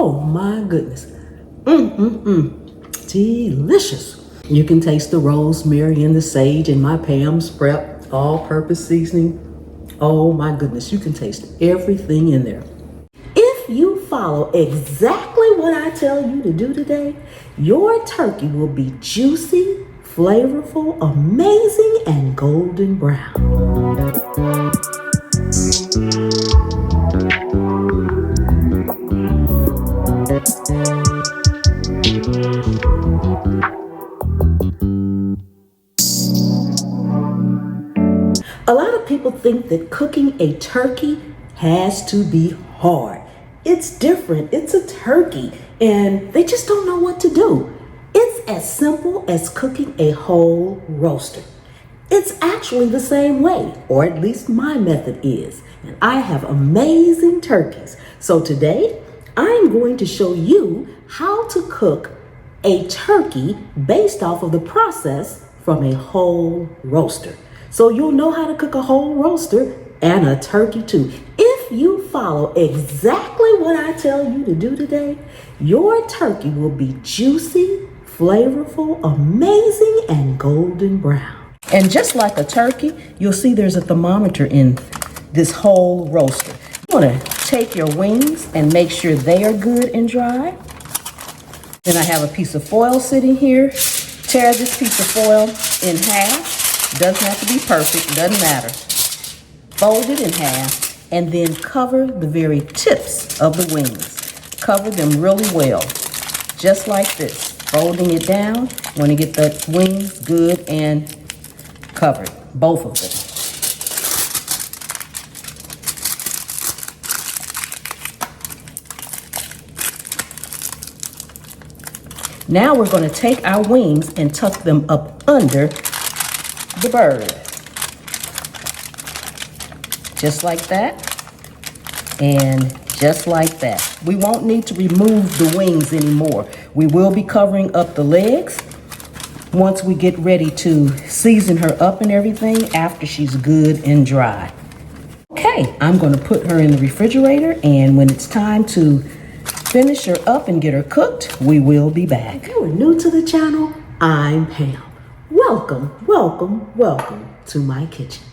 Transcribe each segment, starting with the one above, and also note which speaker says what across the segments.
Speaker 1: Oh my goodness. Delicious. You can taste the rosemary and the sage in my Pam's Prep all-purpose seasoning. Oh my goodness, you can taste everything in there. If you follow exactly what I tell you to do today, your turkey will be juicy, flavorful, amazing, and golden brown. A lot of people think that cooking a turkey has to be hard. It's different, it's a turkey, and they just don't know what to do. It's as simple as cooking a whole roaster. It's actually the same way, or at least my method is, and I have amazing turkeys. So today, I'm going to show you how to cook a turkey based off of the process from a whole roaster. So you'll know how to cook a whole roaster and a turkey too. If you follow exactly what I tell you to do today, your turkey will be juicy, flavorful, amazing, and golden brown. And just like a turkey, you'll see there's a thermometer in this whole roaster. You want to take your wings and make sure they are good and dry. Then I have a piece of foil sitting here. Tear this piece of foil in half. Doesn't have to be perfect, doesn't matter. Fold it in half and then cover the very tips of the wings. Cover them really well, just like this. Folding it down, want to get the wings good and covered, both of them. Now we're going to take our wings and tuck them up under the bird. Just like that, and just like that. We won't need to remove the wings anymore. We will be covering up the legs once we get ready to season her up and everything after she's good and dry. Okay, I'm going to put her in the refrigerator, and when it's time to finish her up and get her cooked, we will be back. If you are new to the channel, I'm Pam. Welcome, welcome, welcome to my kitchen.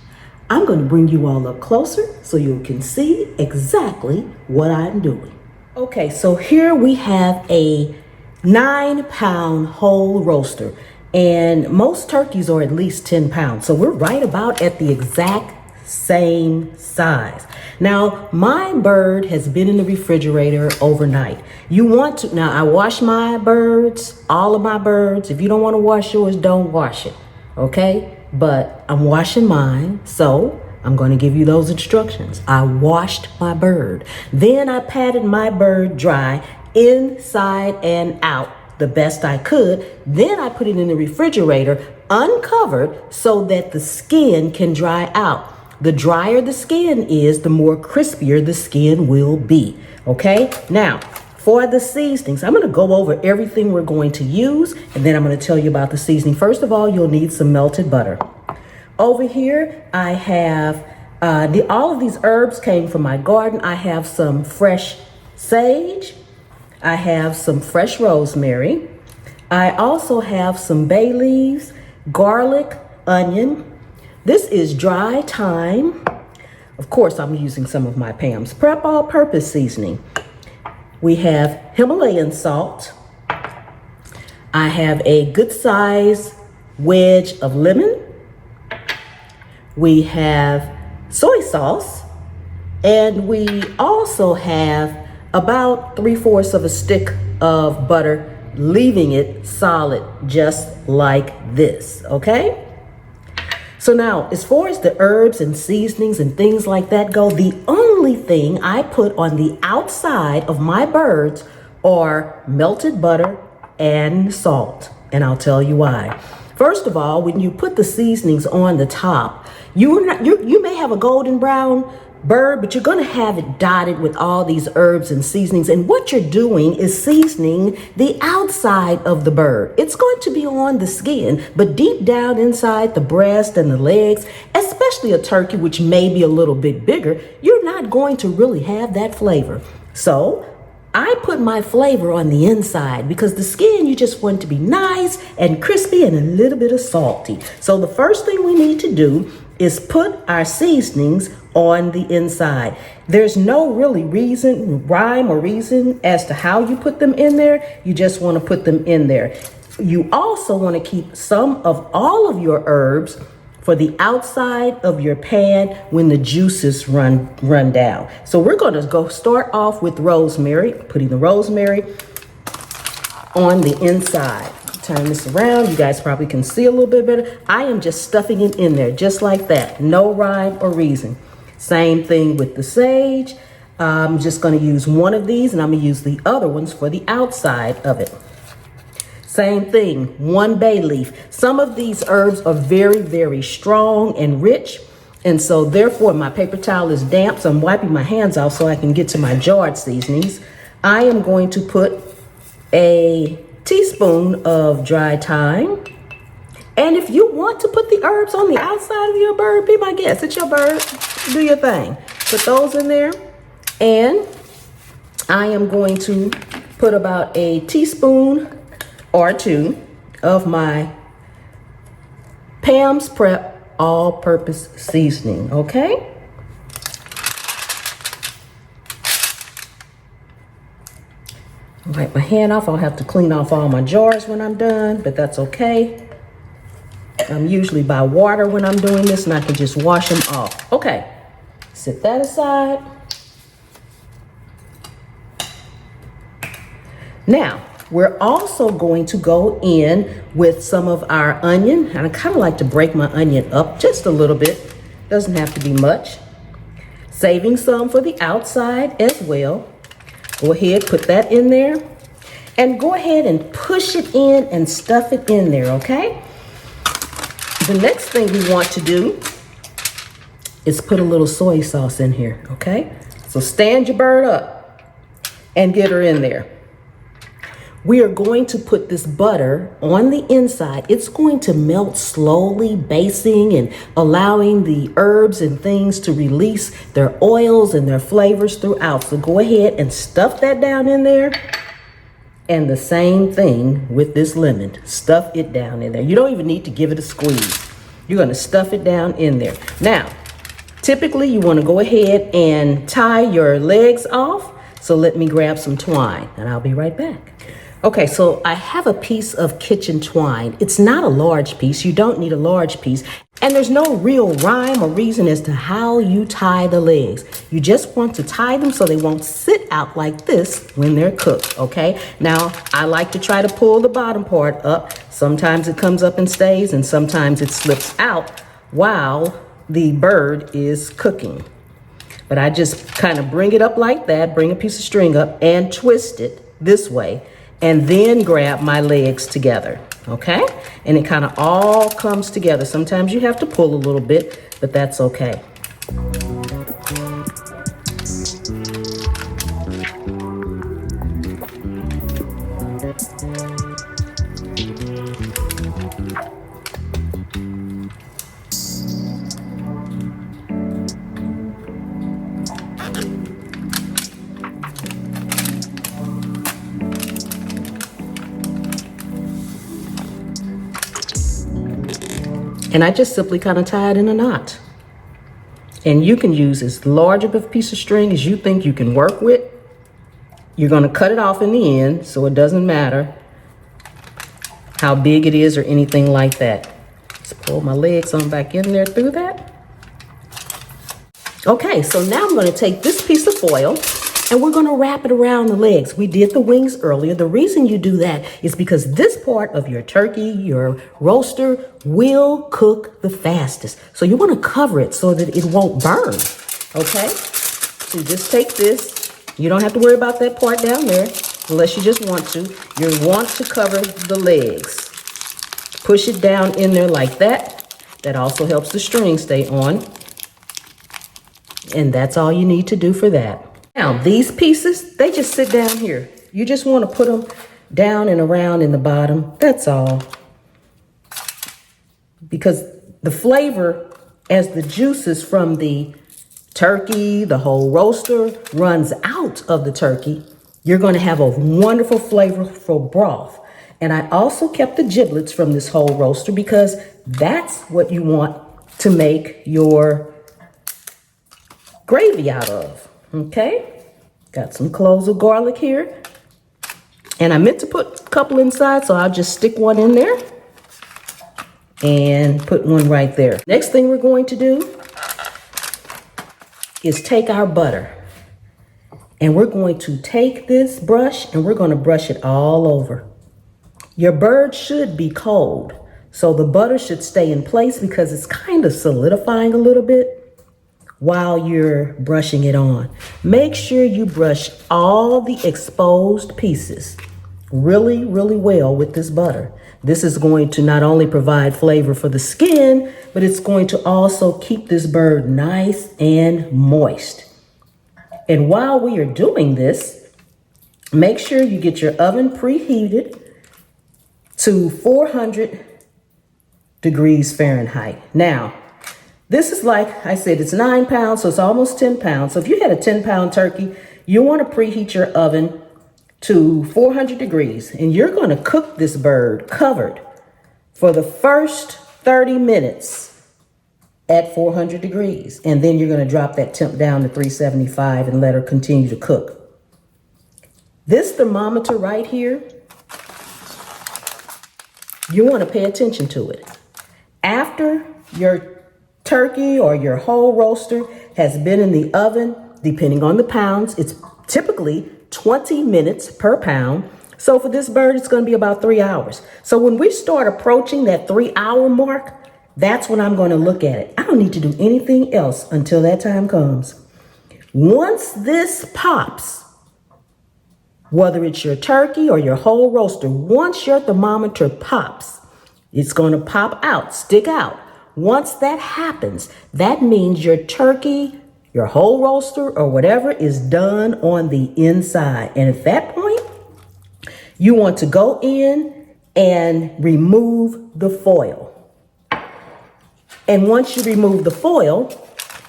Speaker 1: I'm going to bring you all up closer so you can see exactly what I'm doing. Okay, so here we have a 9-pound whole roaster, and most turkeys are at least 10 pounds. So we're right about at the exact same size. Now, my bird has been in the refrigerator overnight. You want to, now I wash my birds, all of my birds. If you don't want to wash yours, don't wash it, okay? But I'm washing mine, so I'm going to give you those instructions. I washed my bird. Then I patted my bird dry inside and out the best I could. Then I put it in the refrigerator uncovered so that the skin can dry out. The drier the skin is, the more crispier the skin will be, okay? Now, for the seasonings, I'm gonna go over everything we're going to use, and then I'm gonna tell you about the seasoning. First of all, you'll need some melted butter. Over here, I have, all of these herbs came from my garden. I have some fresh sage. I have some fresh rosemary. I also have some bay leaves, garlic, onion. This is dry thyme. Of course, I'm using some of my Pam's Prep all-purpose seasoning. We have Himalayan salt. I have a good size wedge of lemon. We have soy sauce. And we also have about 3/4 of a stick of butter, leaving it solid just like this, okay? So now, as far as the herbs and seasonings and things like that go, the only thing I put on the outside of my birds are melted butter and salt. And I'll tell you why. First of all, when you put the seasonings on the top, you may have a golden brown bird, but you're going to have it dotted with all these herbs and seasonings. And what you're doing is seasoning the outside of the bird. It's going to be on the skin, but deep down inside the breast and the legs, especially a turkey, which may be a little bit bigger, you're not going to really have that flavor. So I put my flavor on the inside because the skin, you just want it to be nice and crispy and a little bit of salty. So the first thing we need to do is put our seasonings on the inside. There's no really rhyme or reason as to how you put them in there. You just want to put them in there. You also want to keep some of all of your herbs for the outside of your pan when the juices run down. So we're going to start off with rosemary, putting the rosemary on the inside. Turn this around. You guys probably can see a little bit better. I am just stuffing it in there just like that. No rhyme or reason. Same thing with the sage. I'm just going to use one of these and I'm going to use the other ones for the outside of it. Same thing, 1 bay leaf. Some of these herbs are very, very strong and rich. And so therefore my paper towel is damp. So I'm wiping my hands off so I can get to my jarred seasonings. I am going to put a teaspoon of dried thyme. And if you want to put the herbs on the outside of your bird, be my guest. It's your bird. Do your thing. Put those in there. And I am going to put about a teaspoon or 2 of my Pam's Prep all-purpose seasoning, okay? Wipe my hand off. I'll have to clean off all my jars when I'm done, but that's okay. I'm usually by water when I'm doing this and I can just wash them off. Okay, set that aside. Now, we're also going to go in with some of our onion. And I kind of like to break my onion up just a little bit. Doesn't have to be much. Saving some for the outside as well. Go ahead, put that in there. And go ahead and push it in and stuff it in there, okay? The next thing we want to do is put a little soy sauce in here, okay? So stand your bird up and get her in there. We are going to put this butter on the inside. It's going to melt slowly, basting and allowing the herbs and things to release their oils and their flavors throughout. So go ahead and stuff that down in there. And the same thing with this lemon. Stuff it down in there. You don't even need to give it a squeeze. You're going to stuff it down in there. Now, typically you want to go ahead and tie your legs off. So let me grab some twine and I'll be right back. Okay, so I have a piece of kitchen twine. It's not a large piece. You don't need a large piece. And there's no real rhyme or reason as to how you tie the legs. You just want to tie them so they won't sit out like this when they're cooked, okay? Now, I like to try to pull the bottom part up. Sometimes it comes up and stays, and sometimes it slips out while the bird is cooking. But I just kind of bring it up like that, bring a piece of string up and twist it this way. And then grab my legs together, okay? And it kind of all comes together. Sometimes you have to pull a little bit, but that's okay. And I just simply kind of tie it in a knot. And you can use as large of a piece of string as you think you can work with. You're going to cut it off in the end, so it doesn't matter how big it is or anything like that. Just pull my legs on back in there through that. Okay, so now I'm going to take this piece of foil and we're going to wrap it around the legs. We did the wings earlier. The reason you do that is because this part of your turkey, your roaster, will cook the fastest. So you want to cover it so that it won't burn, okay? So just take this. You don't have to worry about that part down there unless you just want to. You want to cover the legs. Push it down in there like that. That also helps the string stay on. And that's all you need to do for that. Now, these pieces, they just sit down here. You just want to put them down and around in the bottom. That's all. Because the flavor, as the juices from the turkey, the whole roaster, runs out of the turkey, you're going to have a wonderful, flavorful broth. And I also kept the giblets from this whole roaster because that's what you want to make your gravy out of. Okay, got some cloves of garlic here. And I meant to put a couple inside, so I'll just stick one in there and put one right there. Next thing we're going to do is take our butter. And we're going to take this brush and we're going to brush it all over. Your bird should be cold, so the butter should stay in place because it's kind of solidifying a little bit while you're brushing it on. Make sure you brush all the exposed pieces really, really well with this butter. This is going to not only provide flavor for the skin, but it's going to also keep this bird nice and moist. And while we are doing this, make sure you get your oven preheated to 400 degrees Fahrenheit. Now, this is like I said, it's 9 pounds, so it's almost 10 pounds. So if you had a 10-pound turkey, you want to preheat your oven to 400 degrees. And you're going to cook this bird covered for the first 30 minutes at 400 degrees. And then you're going to drop that temp down to 375 and let her continue to cook. This thermometer right here, you want to pay attention to it. After your turkey or your whole roaster has been in the oven, depending on the pounds, it's typically 20 minutes per pound. So for this bird, it's going to be about 3 hours. So when we start approaching that 3-hour mark, that's when I'm going to look at it. I don't need to do anything else until that time comes. Once this pops, whether it's your turkey or your whole roaster, once your thermometer pops, it's going to pop out, stick out. Once that happens, that means your turkey, your whole roaster, or whatever is done on the inside. And at that point, you want to go in and remove the foil. And once you remove the foil,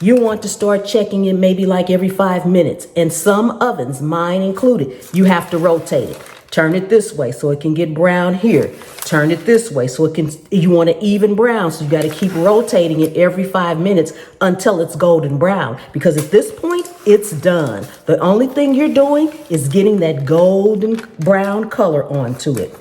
Speaker 1: you want to start checking it maybe like every 5 minutes. And some ovens, mine included, you have to rotate it. Turn it this way so it can get brown here. Turn it this way so it can, you want an even brown. So you got to keep rotating it every 5 minutes until it's golden brown. Because at this point, it's done. The only thing you're doing is getting that golden brown color onto it.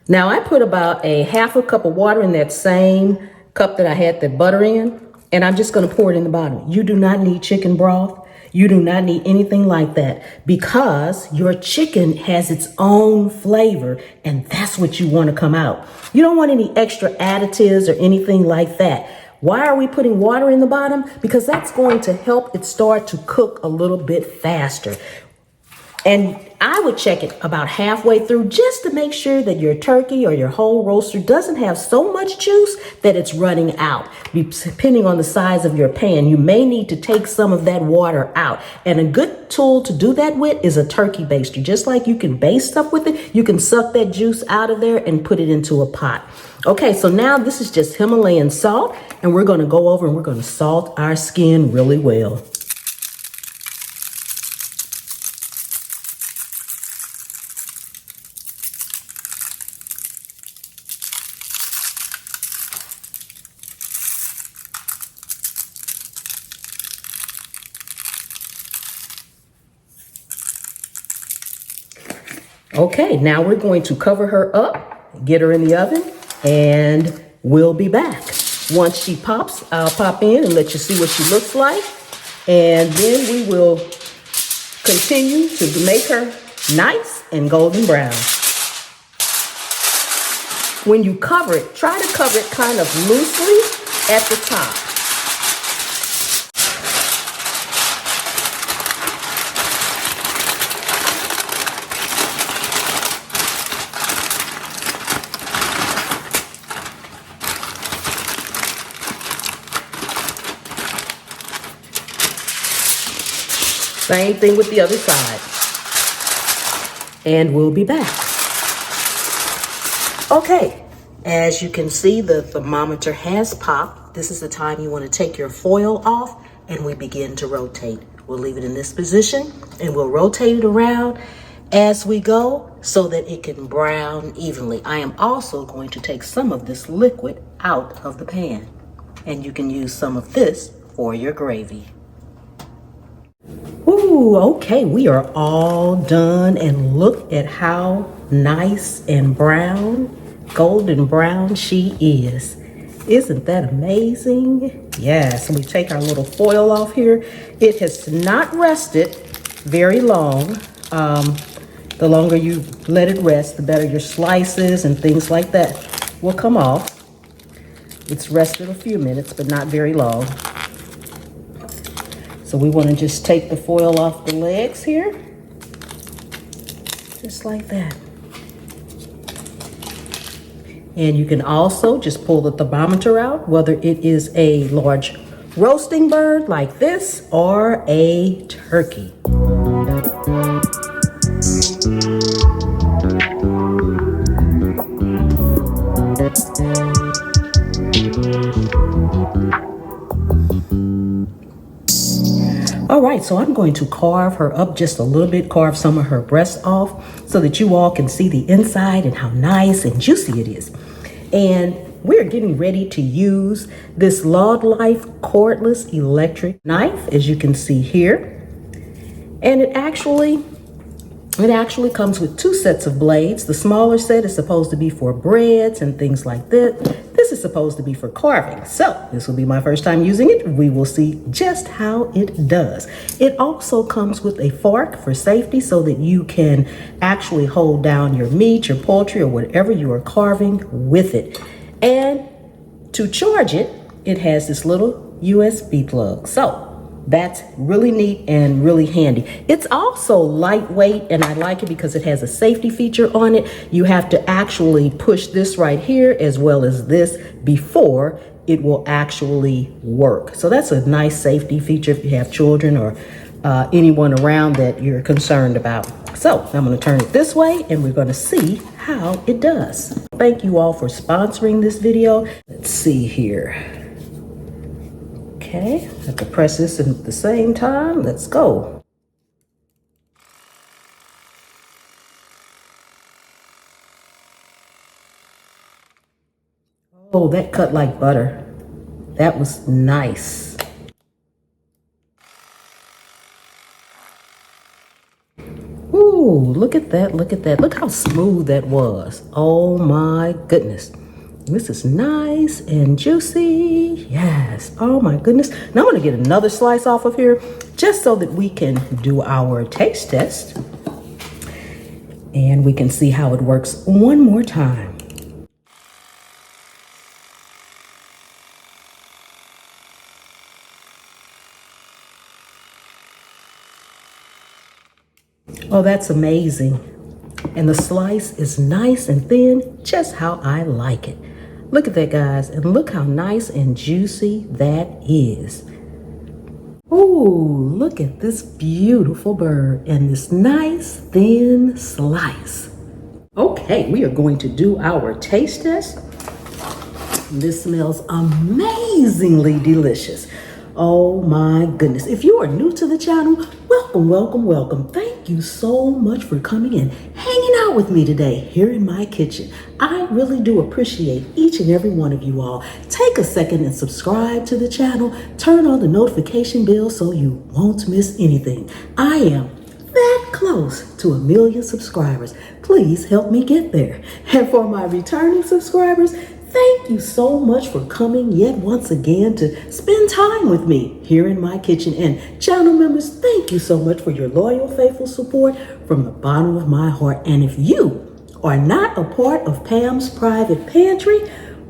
Speaker 1: Now I put about a half a cup of water in that same cup that I had the butter in, and I'm just going to pour it in the bottom. You do not need chicken broth. You do not need anything like that because your chicken has its own flavor, and that's what you want to come out. You don't want any extra additives or anything like that. Why are we putting water in the bottom? Because that's going to help it start to cook a little bit faster. And I would check it about halfway through just to make sure that your turkey or your whole roaster doesn't have so much juice that it's running out. Depending on the size of your pan, you may need to take some of that water out. And a good tool to do that with is a turkey baster. Just like you can baste stuff with it, you can suck that juice out of there and put it into a pot. Okay, so now this is just Himalayan salt, and we're going to go over and we're going to salt our skin really well. Okay, now we're going to cover her up, get her in the oven, and we'll be back. Once she pops, I'll pop in and let you see what she looks like. And then we will continue to make her nice and golden brown. When you cover it, try to cover it kind of loosely at the top. Same thing with the other side. And we'll be back. Okay, as you can see, the thermometer has popped. This is the time you want to take your foil off and we begin to rotate. We'll leave it in this position and we'll rotate it around as we go so that it can brown evenly. I am also going to take some of this liquid out of the pan, and you can use some of this for your gravy. Ooh, okay, we are all done, and look at how nice and brown, golden brown she is. Isn't that amazing? Yes, we take our little foil off here. It has not rested very long. The longer you let it rest, the better your slices and things like that will come off. It's rested a few minutes, but not very long. So we want to just take the foil off the legs here, just like that. And you can also just pull the thermometer out, whether it is a large roasting bird like this or a turkey. All right, so I'm going to carve her up just a little bit, carve some of her breasts off so that you all can see the inside and how nice and juicy it is. And we're getting ready to use this Log Life cordless electric knife, as you can see here. And it actually comes with 2 sets of blades. The smaller set is supposed to be for breads and things like that. This is supposed to be for carving. So this will be my first time using it. We will see just how it does. It also comes with a fork for safety so that you can actually hold down your meat, your poultry, or whatever you are carving with it. And to charge it, it has this little USB plug. So that's really neat and really handy. It's also lightweight, and I like it because it has a safety feature on it. You have to actually push this right here as well as this before it will actually work. So that's a nice safety feature if you have children or anyone around that you're concerned about. So I'm going to turn it this way and we're going to see how it does. Thank you all for sponsoring this video. Let's see here. Okay, I have to press this at the same time. Let's go. Oh, that cut like butter. That was nice. Ooh, look at that, look at that. Look how smooth that was. Oh my goodness. This is nice and juicy. Yes. Oh my goodness. Now I'm going to get another slice off of here just so that we can do our taste test. And we can see how it works one more time. Oh, that's amazing. And the slice is nice and thin, just how I like it. Look at that, guys, and look how nice and juicy that is. Ooh, look at this beautiful bird and this nice thin slice. Okay, we are going to do our taste test. This smells amazingly delicious. Oh my goodness. If you are new to the channel, welcome, welcome, welcome. Thank you so much for coming in, hanging out with me today here in my kitchen. I really do appreciate each and every one of you all. Take a second and subscribe to the channel. Turn on the notification bell so you won't miss anything. I am that close to 1 million subscribers. Please help me get there. And for my returning subscribers, thank you so much for coming yet once again to spend time with me here in my kitchen. And channel members, thank you so much for your loyal, faithful support from the bottom of my heart. And if you are not a part of Pam's private pantry,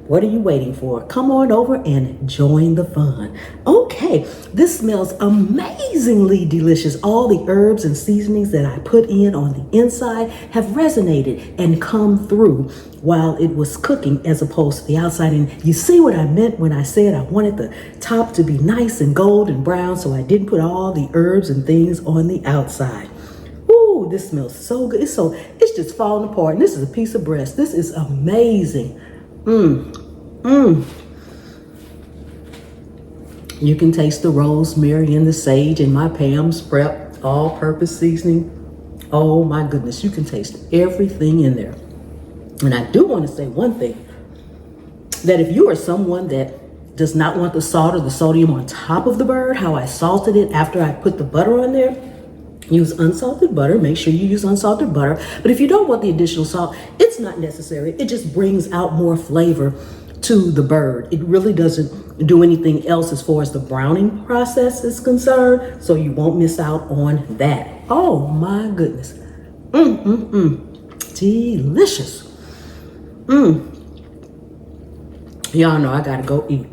Speaker 1: what are you waiting for? Come on over and join the fun. Okay, this smells amazingly delicious. All the herbs and seasonings that I put in on the inside have resonated and come through while it was cooking as opposed to the outside. And you see what I meant when I said I wanted the top to be nice and gold and brown, so I didn't put all the herbs and things on the outside. Ooh, this smells so good. It's just falling apart. And this is a piece of breast. This is amazing. You can taste the rosemary and the sage in my Pam's Prep all-purpose seasoning. Oh my goodness, you can taste everything in there. And I do want to say one thing, that if you are someone that does not want the salt or the sodium on top of the bird, how I salted it after I put the butter on there, use unsalted butter. Make sure you use unsalted butter. But if you don't want the additional salt, it's not necessary. It just brings out more flavor to the bird. It really doesn't do anything else as far as the browning process is concerned, so you won't miss out on that. Oh my goodness. Delicious. Y'all know I gotta go eat.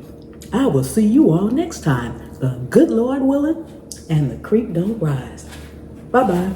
Speaker 1: I will see you all next time. The good Lord willing and the creek don't rise. Bye-bye.